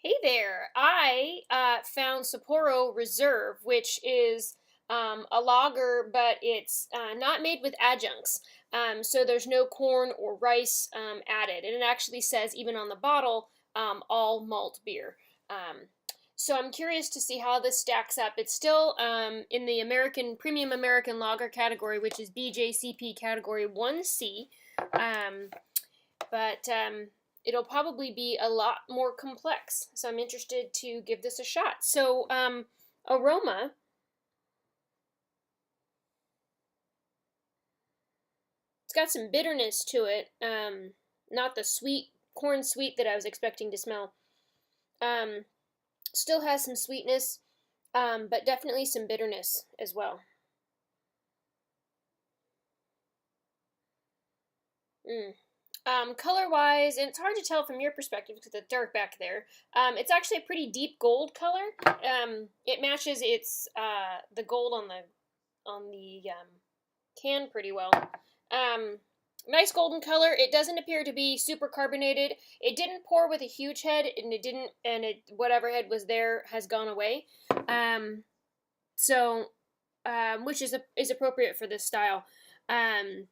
Hey there. I found Sapporo Reserve, which is a lager, but it's not made with adjuncts. So there's no corn or rice added. And it actually says, even on the bottle, all malt beer. Um, so I'm curious to see how this stacks up. It's still in the American Premium American Lager category, which is BJCP category 1C. Um, but it'll probably be a lot more complex. So I'm interested to give this a shot. So, aroma, it's got some bitterness to it. Not the sweet corn sweet that I was expecting to smell. Um, Still has some sweetness, but definitely some bitterness as well. Mm. Color wise, and it's hard to tell from your perspective because it's dark back there. It's actually a pretty deep gold color. It matches its the gold on the can pretty well. Um, Nice golden color. It doesn't appear to be super carbonated. It didn't pour with a huge head, and it didn't, and it whatever head was there has gone away. Um, so, which is appropriate for this style. Um,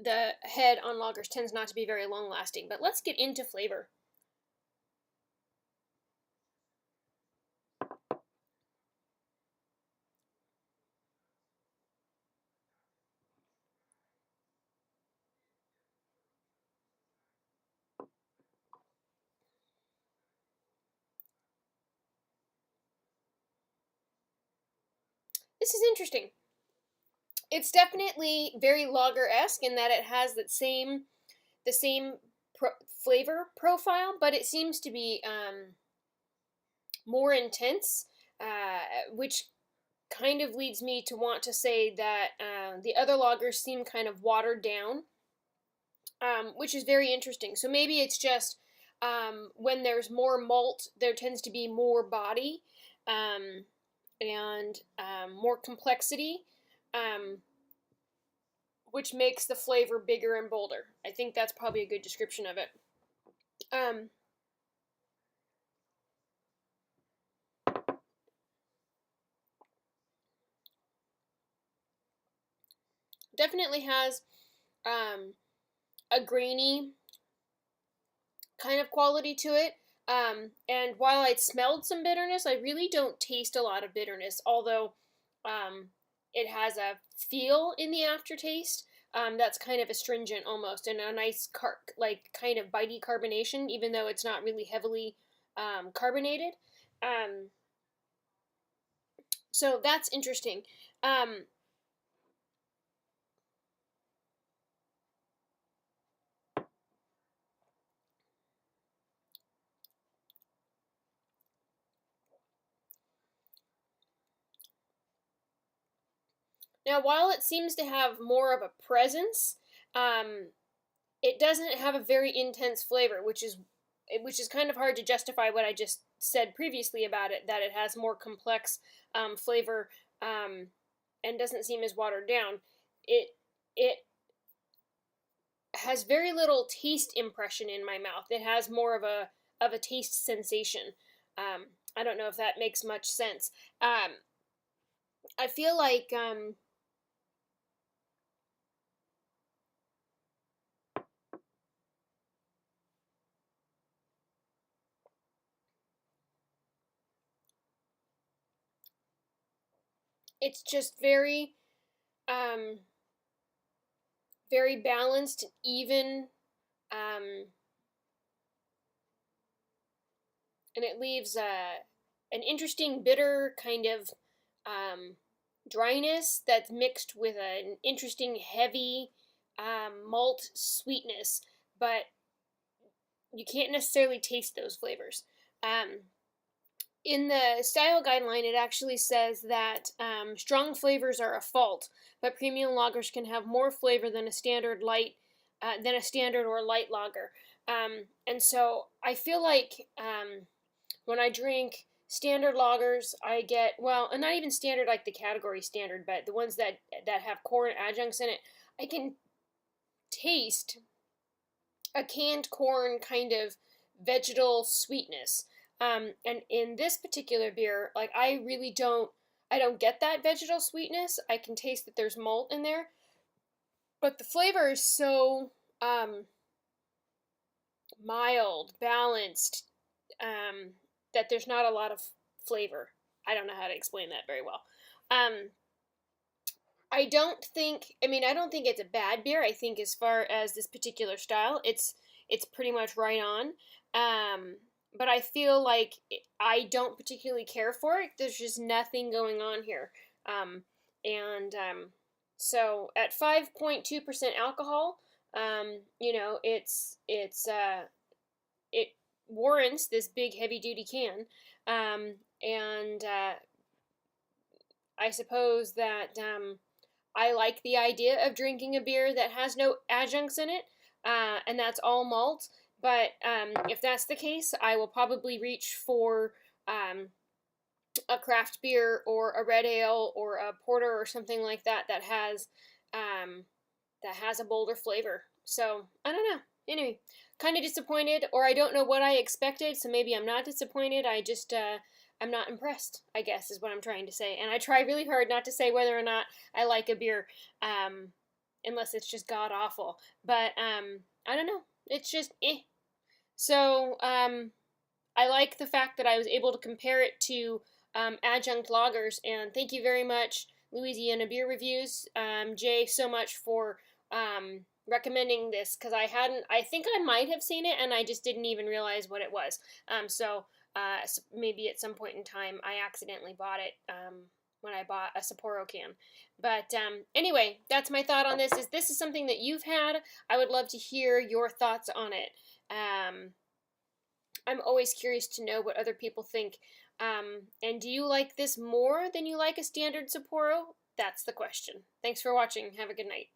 the head on lagers tends not to be very long lasting. But let's get into flavor. This is interesting. It's definitely very lager esque in that it has the same flavor profile, but it seems to be more intense, which kind of leads me to want to say that the other lagers seem kind of watered down, which is very interesting. So maybe it's just when there's more malt, there tends to be more body um, and more complexity, um, which makes the flavor bigger and bolder. I think that's probably a good description of it. Um, Definitely has um, a grainy kind of quality to it. And while I smelled some bitterness, I really don't taste a lot of bitterness, although it has a feel in the aftertaste that's kind of astringent almost, and a nice like kind of bitey carbonation, even though it's not really heavily carbonated. Um, so that's interesting. Um, Now, while it seems to have more of a presence, um, it doesn't have a very intense flavor, which is kind of hard to justify what I just said previously about it, that it has more complex flavor and doesn't seem as watered down. It has very little taste impression in my mouth. It has more of a taste sensation. I don't know if that makes much sense. I feel like it's just um, very balanced, even, um, and it leaves an interesting bitter kind of um, dryness that's mixed with an interesting heavy malt sweetness, but you can't necessarily taste those flavors. Um, in the style guideline, it actually says that strong flavors are a fault, but premium lagers can have more flavor than a standard or light lager. And so I feel like when I drink standard lagers, I get, well, and not even standard like the category standard, but the ones that have corn adjuncts in it. I can taste a canned corn kind of vegetal sweetness. And in this particular beer, like I don't get that vegetal sweetness. I can taste that there's malt in there, but the flavor is so um, mild, balanced, that there's not a lot of flavor. I don't know how to explain that very well. Um, I don't think it's a bad beer. I think as far as this particular style, it's pretty much right on. But I feel like I don't particularly care for it. There's just nothing going on here. Um, and So at 5.2% alcohol, it warrants this big heavy duty can. And I suppose that I like the idea of drinking a beer that has no adjuncts in it, and that's all malt. But if that's the case, I will probably reach for um, a craft beer or a red ale or a porter or something like that um, that has a bolder flavor. So I don't know. Anyway, kind of disappointed, or I don't know what I expected. So maybe I'm not disappointed. I'm not impressed, I guess, is what I'm trying to say. And I try really hard not to say whether or not I like a beer, um, unless it's just god awful. But I don't know. It's just eh. So I like the fact that I was able to compare it to adjunct lagers. And thank you very much, Louisiana Beer Reviews, Jay, so much for recommending this, because I think I might have seen it and I just didn't even realize what it was. Maybe at some point in time I accidentally bought it when I bought a Sapporo can. But anyway, that's my thought on this. Is this is something that you've had? I would love to hear your thoughts on it. I'm always curious to know what other people think. And do you like this more than you like a standard Sapporo? That's the question. Thanks for watching. Have a good night.